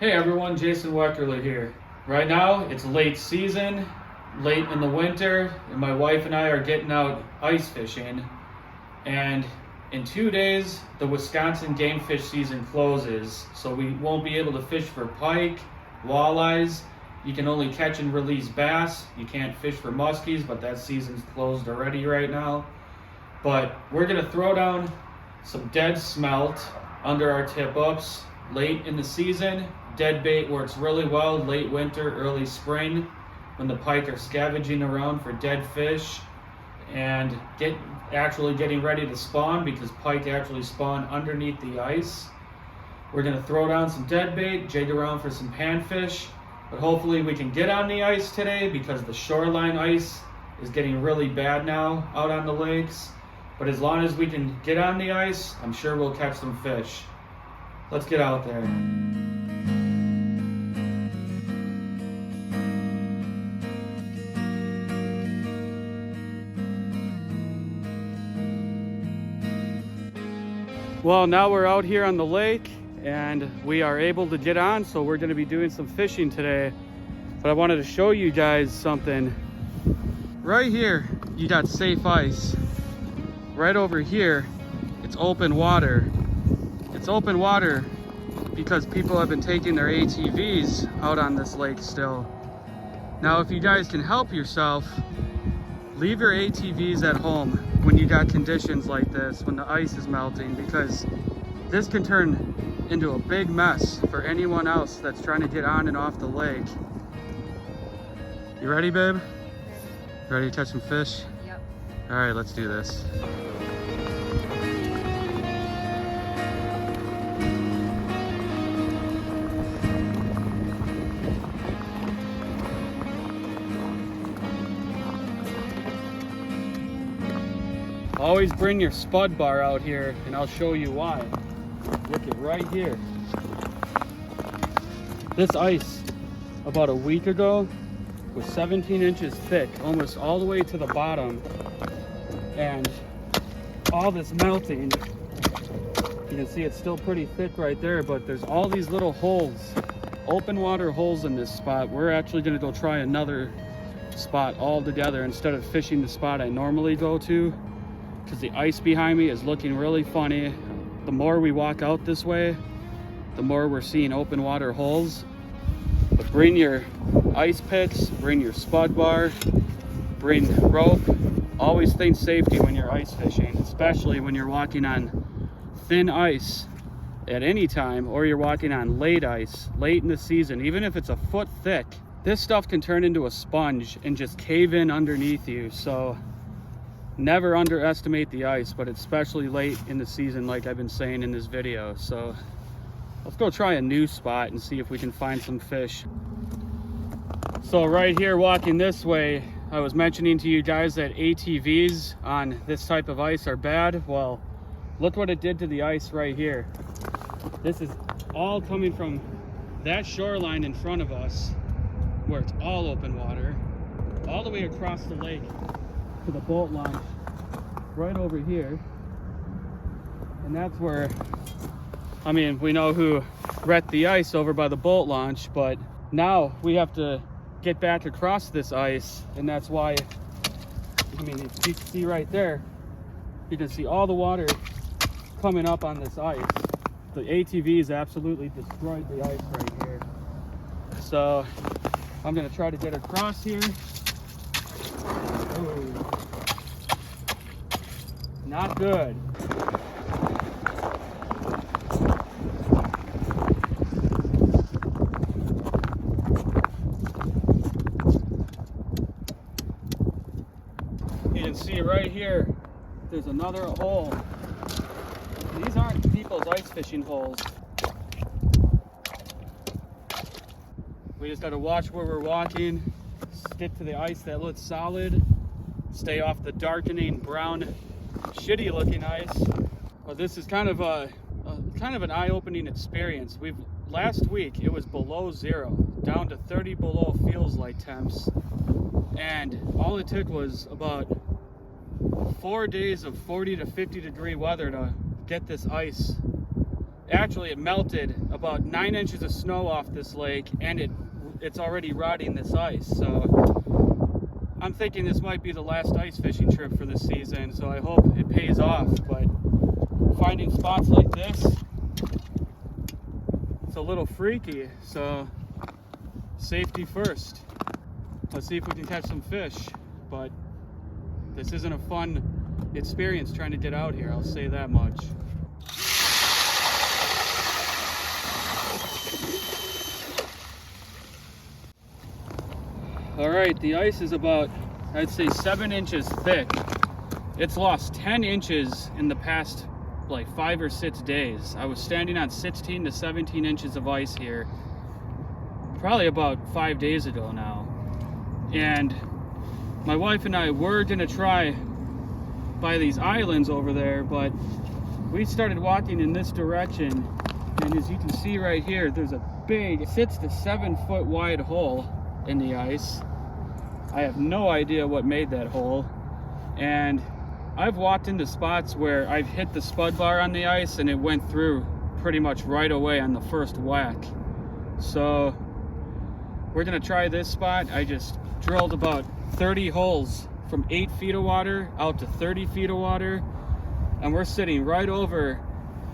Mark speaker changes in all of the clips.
Speaker 1: Hey everyone, Jason Weckerle here. Right now, it's late season, late in the winter, and my wife and I are getting out ice fishing. And in 2 days, the Wisconsin game fish season closes, so we won't be able to fish for pike, walleyes. You can only catch and release bass. You can't fish for muskies, but that season's closed already right now. But we're gonna throw down some dead smelt under our tip-ups late in the season. Dead bait works really well late winter, early spring, when the pike are scavenging around for dead fish and actually getting ready to spawn, because pike actually spawn underneath the ice. We're gonna throw down some dead bait, jig around for some panfish, but hopefully we can get on the ice today because the shoreline ice is getting really bad now out on the lakes. But as long as we can get on the ice, I'm sure we'll catch some fish. Let's get out there. Well, now we're out here on the lake and we are able to get on, so we're going to be doing some fishing today. But I wanted to show you guys something. Right here, you got safe ice. Right over here, it's open water. It's open water because people have been taking their ATVs out on this lake still. Now, if you guys can help yourself, leave your ATVs at home when you got conditions like this, when the ice is melting, because this can turn into a big mess for anyone else that's trying to get on and off the lake. You ready, babe? You ready to catch some fish?
Speaker 2: Yep.
Speaker 1: All right, let's do this. Always bring your spud bar out here and I'll show you why. Look at right here. This ice about a week ago was 17 inches thick, almost all the way to the bottom. And all this melting, you can see it's still pretty thick right there, but there's all these little holes, open water holes in this spot. We're actually gonna go try another spot altogether instead of fishing the spot I normally go to, because the ice behind me is looking really funny. The more we walk out this way, the more we're seeing open water holes. But bring your ice picks, bring your spud bar, bring rope. Always think safety when you're ice fishing, especially when you're walking on thin ice at any time, or you're walking on late ice, late in the season. Even if it's a foot thick, this stuff can turn into a sponge and just cave in underneath you. So never underestimate the ice, but especially late in the season, like I've been saying in this video. So let's go try a new spot and see if we can find some fish. So right here, walking this way, I was mentioning to you guys that ATVs on this type of ice are bad. Well, look what it did to the ice right here. This is all coming from that shoreline in front of us, where it's all open water, all the way across the lake to the boat launch right over here. And that's where, I mean, we know who wrecked the ice over by the boat launch, but now we have to get back across this ice, and that's why, I mean, you can see right there, you can see all the water coming up on this ice. The ATVs absolutely destroyed the ice right here. So I'm gonna try to get across here. Oh, not good. You can see right here, there's another hole. These aren't people's ice fishing holes. We just gotta watch where we're walking, stick to the ice that looks solid, stay off the darkening brown, shitty looking ice. Well, this is kind of an eye-opening experience. Last week it was below zero, down to 30 below feels like temps, and all it took was about 4 days of 40 to 50 degree weather to get this ice Actually, it melted about 9 inches of snow off this lake, and it's already rotting this ice. So I'm thinking this might be the last ice fishing trip for this season, so I hope it pays off. But finding spots like this, it's a little freaky, so safety first. Let's see if we can catch some fish, but this isn't a fun experience trying to get out here, I'll say that much. All right, the ice is about, I'd say 7 inches thick. It's lost 10 inches in the past like 5 or 6 days. I was standing on 16 to 17 inches of ice here probably about 5 days ago now. And my wife and I were gonna try by these islands over there, but we started walking in this direction, and as you can see right here, there's a big 6 to 7 foot wide hole in the ice. I have no idea what made that hole, and I've walked into spots where I've hit the spud bar on the ice and it went through pretty much right away on the first whack. So we're gonna try this spot. I just drilled about 30 holes from 8 feet of water out to 30 feet of water, and we're sitting right over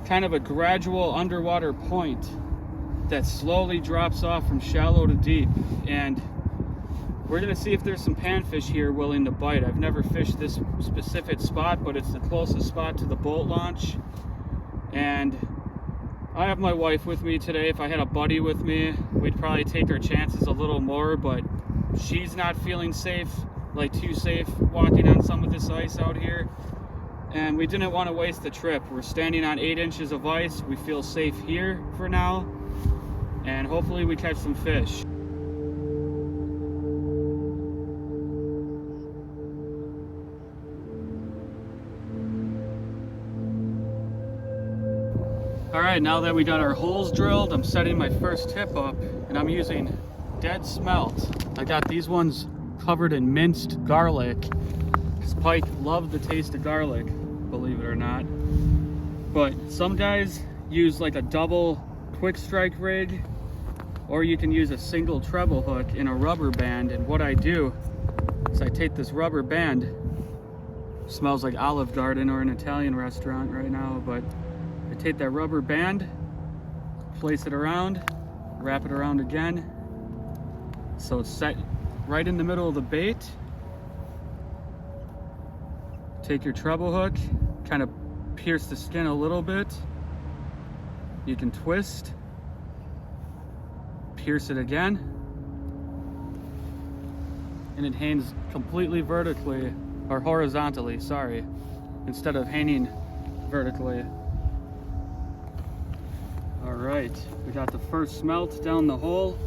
Speaker 1: kind of a gradual underwater point that slowly drops off from shallow to deep, and we're gonna see if there's some panfish here willing to bite. I've never fished this specific spot, but it's the closest spot to the boat launch, and I have my wife with me today. If I had a buddy with me, we'd probably take our chances a little more, but she's not feeling safe, like too safe walking on some of this ice out here, and we didn't want to waste the trip. We're standing on 8 inches of ice. We feel safe here for now, and hopefully we catch some fish. All right, now that we got our holes drilled, I'm setting my first tip up, and I'm using dead smelt. I got these ones covered in minced garlic, because pike love the taste of garlic, believe it or not. But some guys use like a double quick strike rig, or you can use a single treble hook in a rubber band. And what I do is I take this rubber band, smells like Olive Garden or an Italian restaurant right now, but I take that rubber band, place it around, wrap it around again, so it's set right in the middle of the bait. Take your treble hook, kind of pierce the skin a little bit. You can twist, pierce it again, and it hangs completely vertically, or horizontally, sorry, instead of hanging vertically. All right, we got the first smelt down the hole.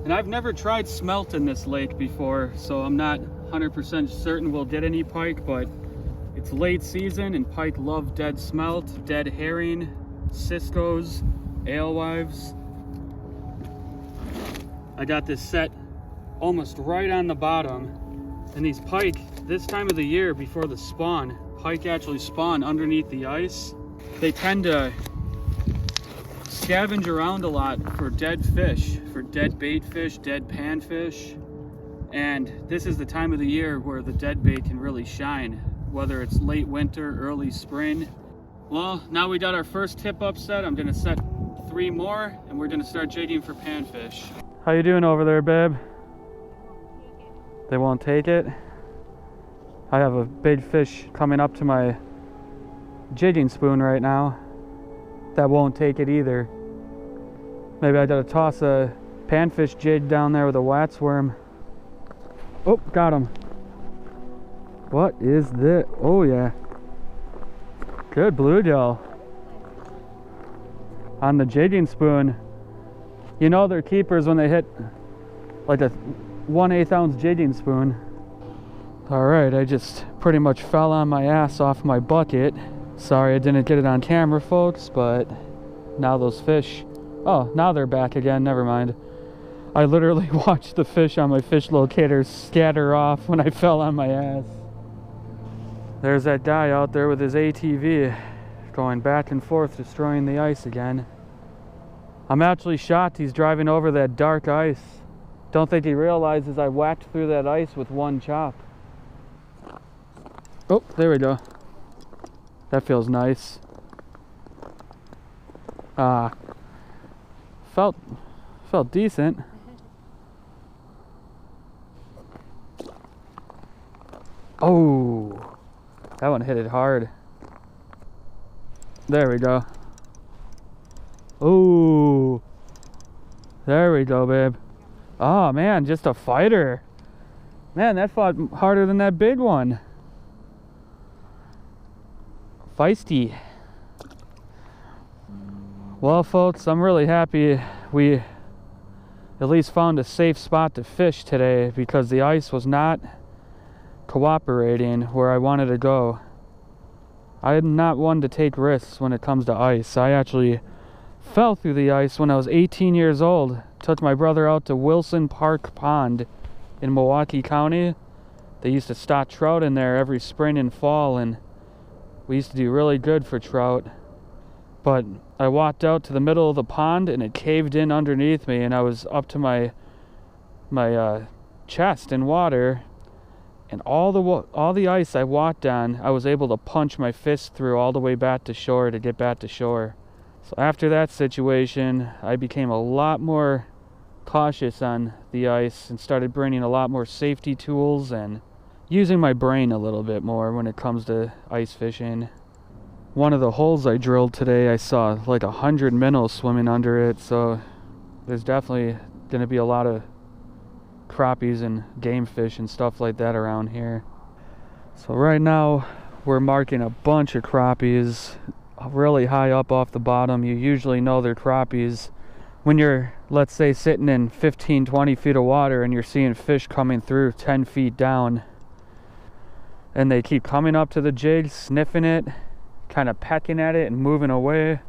Speaker 1: And I've never tried smelt in this lake before, so I'm not 100% certain we'll get any pike, but it's late season and pike love dead smelt, dead herring, ciscos, alewives. I got this set almost right on the bottom, and these pike, this time of the year before the spawn, pike actually spawn underneath the ice. They tend to scavenge around a lot for dead fish, for dead bait fish, dead panfish, and this is the time of the year where the dead bait can really shine, whether it's late winter, early spring. Well, now we got our first tip up set. I'm gonna set 3 more, and we're gonna start jigging for panfish. How you doing over there, babe? They won't take it? I have a big fish coming up to my jigging spoon right now that won't take it either. Maybe I gotta toss a panfish jig down there with a wax worm. Oh, got him. What is this? Oh yeah. Good bluegill. On the jigging spoon. You know they're keepers when they hit like a 1/8 ounce jigging spoon. All right, I just pretty much fell on my ass off my bucket. Sorry I didn't get it on camera, folks, but now those fish, oh, now they're back again, never mind. I literally watched the fish on my fish locator scatter off when I fell on my ass. There's that guy out there with his ATV going back and forth, destroying the ice again. I'm actually shocked he's driving over that dark ice. Don't think he realizes I whacked through that ice with one chop. Oh, there we go. That feels nice. Felt decent. Oh, that one hit it hard. There we go. Oh, there we go, babe. Oh man, just a fighter. Man, that fought harder than that big one. Feisty. Well, folks, I'm really happy we at least found a safe spot to fish today, because the ice was not cooperating where I wanted to go. I am not one to take risks when it comes to ice. I actually fell through the ice when I was 18 years old. Took my brother out to Wilson Park Pond in Milwaukee County. They used to stock trout in there every spring and fall, and we used to do really good for trout. But I walked out to the middle of the pond and it caved in underneath me, and I was up to my chest in water, and all the ice I walked on, I was able to punch my fist through all the way back to shore to get back to shore. So after that situation, I became a lot more cautious on the ice and started bringing a lot more safety tools and using my brain a little bit more when it comes to ice fishing. One of the holes I drilled today, I saw like 100 minnows swimming under it, so there's definitely going to be a lot of crappies and game fish and stuff like that around here. So right now we're marking a bunch of crappies really high up off the bottom. You usually know they're crappies when you're, let's say, sitting in 15-20 feet of water and you're seeing fish coming through 10 feet down, and they keep coming up to the jig, sniffing it, kind of pecking at it and moving away.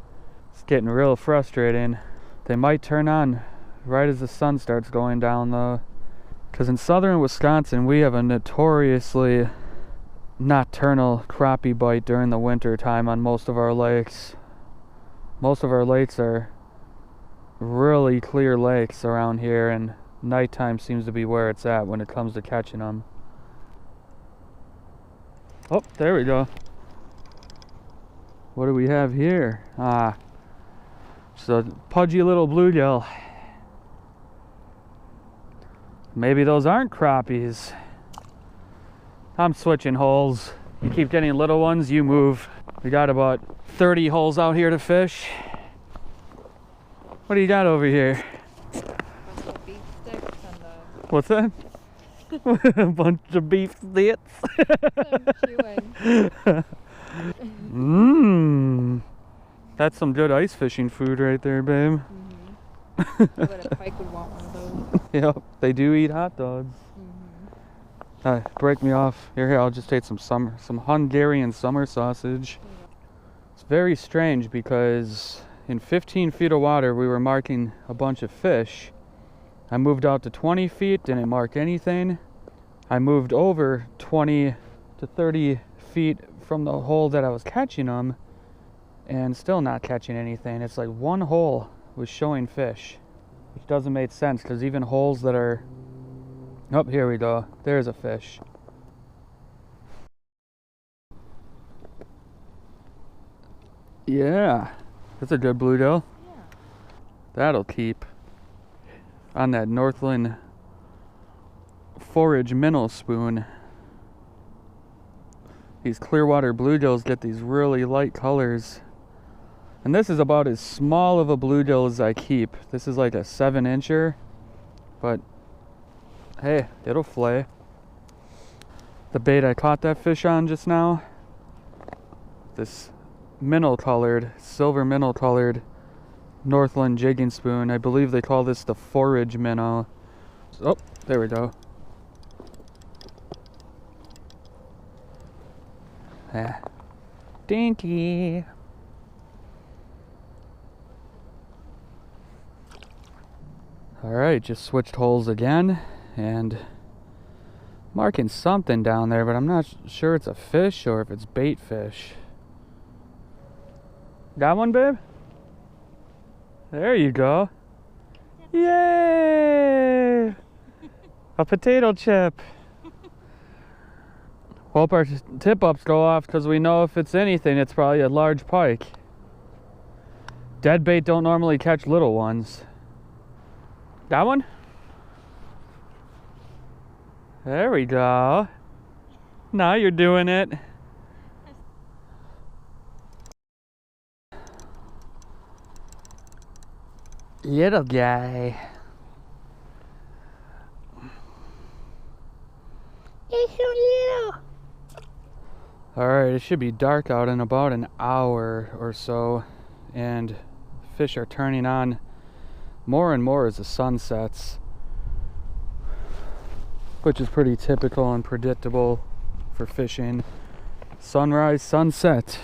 Speaker 1: It's getting real frustrating. They might turn on right as the sun starts going down though, because in southern Wisconsin we have a notoriously nocturnal crappie bite during the winter time on most of our lakes. Most of our lakes are really clear lakes around here, and nighttime seems to be where it's at when it comes to catching them. Oh, there we go. What do we have here? Just a pudgy little bluegill. Maybe those aren't crappies. I'm switching holes. You keep getting little ones, you move. We got about 30 holes out here to fish. What do you got over here?
Speaker 2: Beef sticks and
Speaker 1: what's that? A bunch of beef sticks. Mmm. That's some good ice fishing food right there, babe.
Speaker 2: I bet a pike would want one of those.
Speaker 1: Yep, they do eat hot dogs. Break me off. Here, I'll just take some Hungarian summer sausage. It's very strange because in 15 feet of water we were marking a bunch of fish. I moved out to 20 feet, didn't mark anything. I moved over 20 to 30 feet from the hole that I was catching them, and still not catching anything. It's like one hole was showing fish, which doesn't make sense, because even holes that are... Oh, here we go. There's a fish. Yeah, that's a good bluegill.
Speaker 2: Yeah.
Speaker 1: That'll keep on that Northland forage minnow spoon. These Clearwater bluegills get these really light colors. And this is about as small of a bluegill as I keep. This is like a 7-incher, but hey, it'll flay. The bait I caught that fish on just now, this minnow colored, silver minnow colored Northland jigging spoon. I believe they call this the forage minnow. Oh, there we go. Ah, dinky. Alright, just switched holes again and marking something down there, but I'm not sure it's a fish or if it's bait fish. Got one, babe? There you go. Yay! A potato chip. Hope our tip ups go off because we know if it's anything, it's probably a large pike. Dead bait don't normally catch little ones. Got one? There we go. Now you're doing it. Little guy. You're so little. Alright, it should be dark out in about an hour or so, and fish are turning on more and more as the sun sets, which is pretty typical and predictable for fishing. Sunrise, sunset.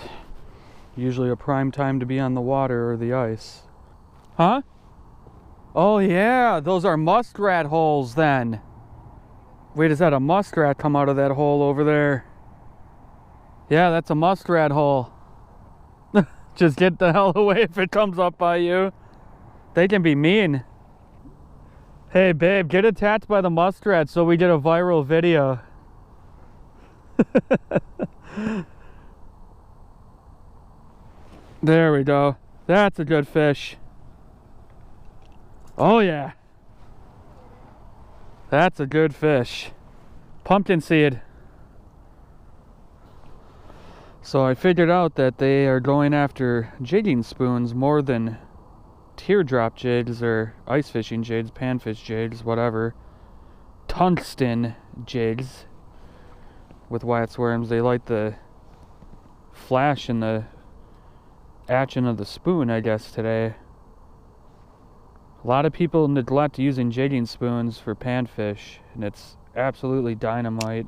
Speaker 1: Usually a prime time to be on the water or the ice. Huh? Oh yeah, those are muskrat holes then. Wait, is that a muskrat come out of that hole over there? Yeah, that's a muskrat hole. Just get the hell away if it comes up by you. They can be mean. Hey babe, get attacked by the muskrat so we get a viral video. There we go. That's a good fish. Oh yeah. That's a good fish. Pumpkin seed. So I figured out that they are going after jigging spoons more than teardrop jigs or ice fishing jigs, panfish jigs, whatever. Tungsten jigs with wax worms. They like the flash and the action of the spoon, I guess, today. A lot of people neglect using jigging spoons for panfish, and it's absolutely dynamite.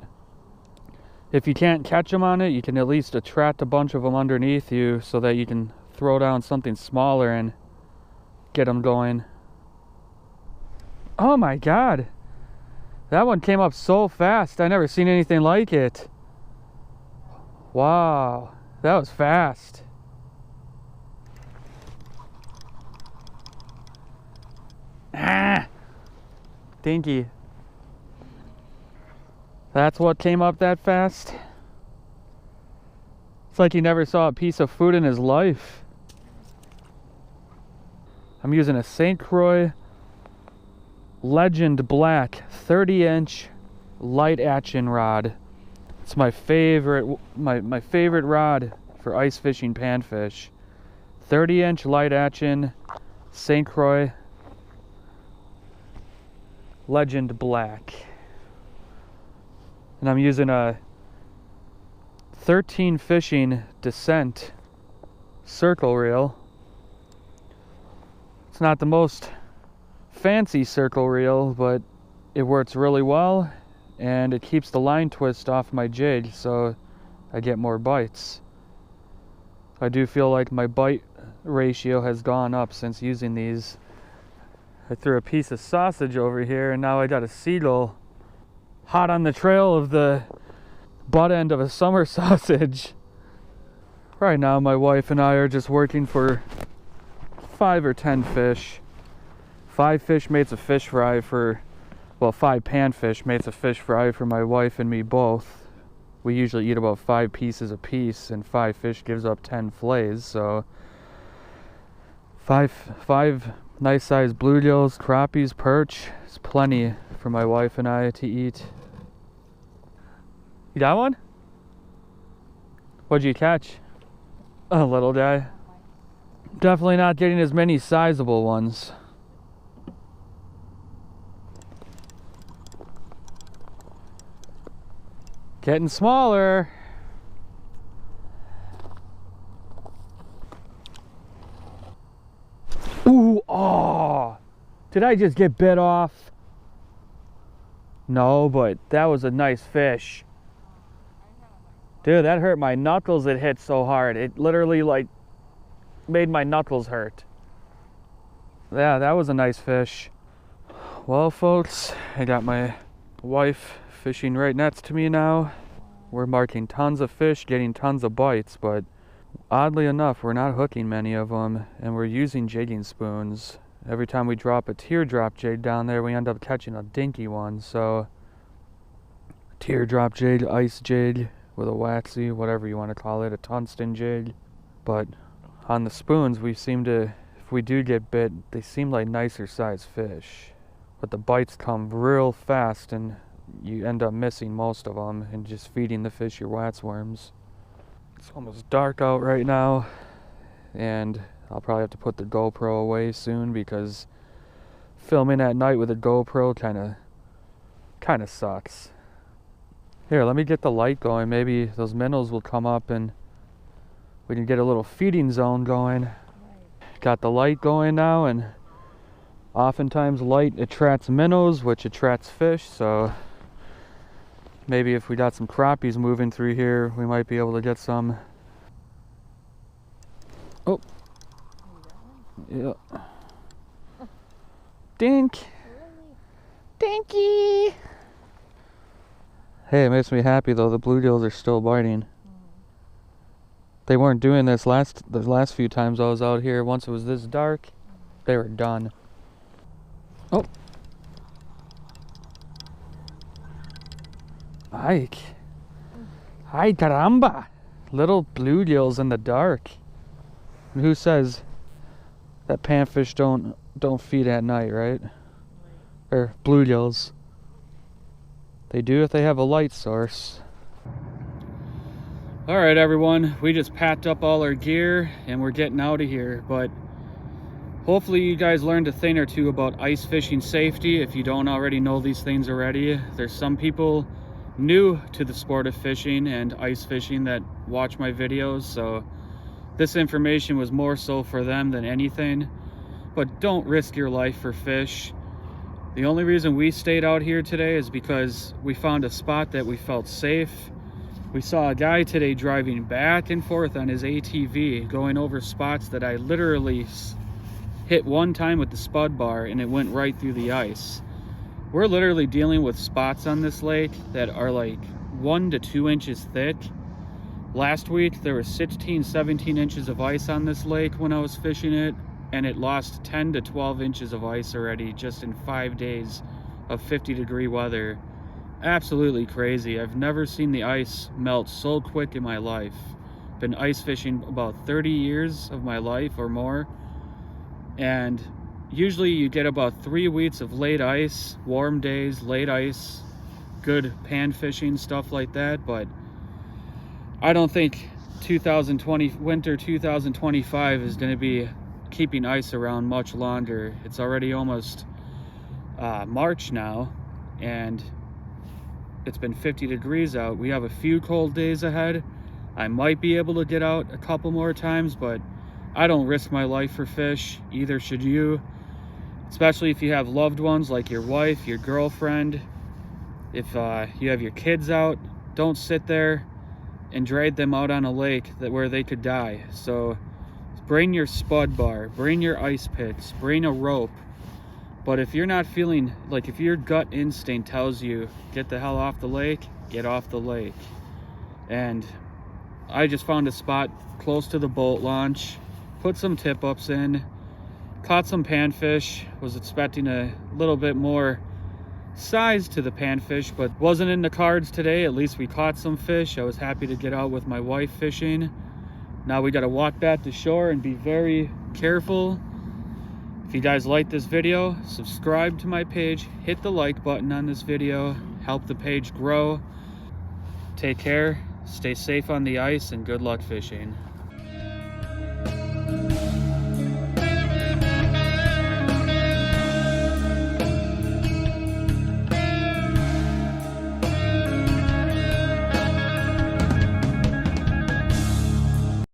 Speaker 1: If you can't catch them on it, you can at least attract a bunch of them underneath you so that you can throw down something smaller and get them going. Oh my god! That one came up so fast. I never seen anything like it. Wow, that was fast. Ah! Dinky. That's what came up that fast? It's like he never saw a piece of food in his life. I'm using a St. Croix Legend Black 30-inch light action rod. It's my favorite my favorite rod for ice fishing panfish. 30-inch light action St. Croix Legend Black. And I'm using a 13 fishing Descent circle reel. It's not the most fancy circle reel, but it works really well and it keeps the line twist off my jig so I get more bites. I do feel like my bite ratio has gone up since using these. I threw a piece of sausage over here and now I got a seagull hot on the trail of the butt end of a summer sausage. Right now my wife and I are just working for 5 or 10 fish. 5 fish mates a fish fry for, well, 5 panfish mates a fish fry for my wife and me both. We usually eat about 5 pieces a piece and 5 fish gives up 10 fillets, so 5 nice sized bluegills, crappies, perch. It's plenty for my wife and I to eat. You got one? What'd you catch? A little guy. Definitely not getting as many sizable ones. Getting smaller. Ooh, oh! Did I just get bit off? No, but that was a nice fish. Dude, that hurt my knuckles. It hit so hard. It literally, like, made my knuckles hurt. Yeah, that was a nice fish. Well, folks, I got my wife fishing right next to me now. We're marking tons of fish, getting tons of bites, but Oddly enough, we're not hooking many of them, and we're using jigging spoons. Every time we drop a teardrop jig down there, we end up catching a dinky one. So, teardrop jig, ice jig, with a waxy, whatever you want to call it, a tungsten jig. But on the spoons, we seem to, if we do get bit, they seem like nicer sized fish. But the bites come real fast, and you end up missing most of them and just feeding the fish your wax worms. It's almost dark out right now, and I'll probably have to put the GoPro away soon because filming at night with a GoPro kind of sucks. Here, let me get the light going. Maybe those minnows will come up and we can get a little feeding zone going. Got the light going now, and oftentimes light attracts minnows, which attracts fish, so maybe if we got some crappies moving through here, we might be able to get some. Oh. Yeah. Dink. Dinky. Hey, it makes me happy though. The bluegills are still biting. They weren't doing this the last few times I was out here. Once it was this dark, they were done. Oh. Ike. Ay caramba. Little bluegills in the dark. And who says that panfish don't feed at night, right? Or bluegills. They do if they have a light source. Alright everyone, we just packed up all our gear and we're getting out of here, but hopefully you guys learned a thing or two about ice fishing safety if you don't already know these things already. There's some people new to the sport of fishing and ice fishing that watch my videos, so this information was more so for them than anything. But don't risk your life for fish. The only reason we stayed out here today is because we found a spot that we felt safe. We saw a guy today driving back and forth on his ATV, going over spots that I literally hit one time with the spud bar and it went right through the ice. We're literally dealing with spots on this lake that are like 1 to 2 inches thick. Last week there was 16-17 inches of ice on this lake when I was fishing it, and it lost 10 to 12 inches of ice already just in 5 days of 50-degree weather. Absolutely crazy. I've never seen the ice melt so quick in my life. Been ice fishing about 30 years of my life or more, and usually you get about 3 weeks of late ice, warm days, late ice, good pan fishing, stuff like that. But I don't think winter 2025 is going to be keeping ice around much longer. It's already almost March now, and it's been 50 degrees out. We have a few cold days ahead. I might be able to get out a couple more times, but I don't risk my life for fish. Either should you, especially if you have loved ones like your wife, your girlfriend. If you have your kids out, don't sit there and drag them out on a lake where they could die. So bring your spud bar, bring your ice picks, bring a rope. But if you're not feeling, like if your gut instinct tells you get the hell off the lake, get off the lake. And I just found a spot close to the boat launch, put some tip ups in, caught some panfish. Was expecting a little bit more size to the panfish, but wasn't in the cards today. At least we caught some fish. I was happy to get out with my wife fishing. Now we got to walk back to shore and be very careful. If you guys like this video, subscribe to my page, hit the like button on this video, help the page grow. Take care, stay safe on the ice, and good luck fishing.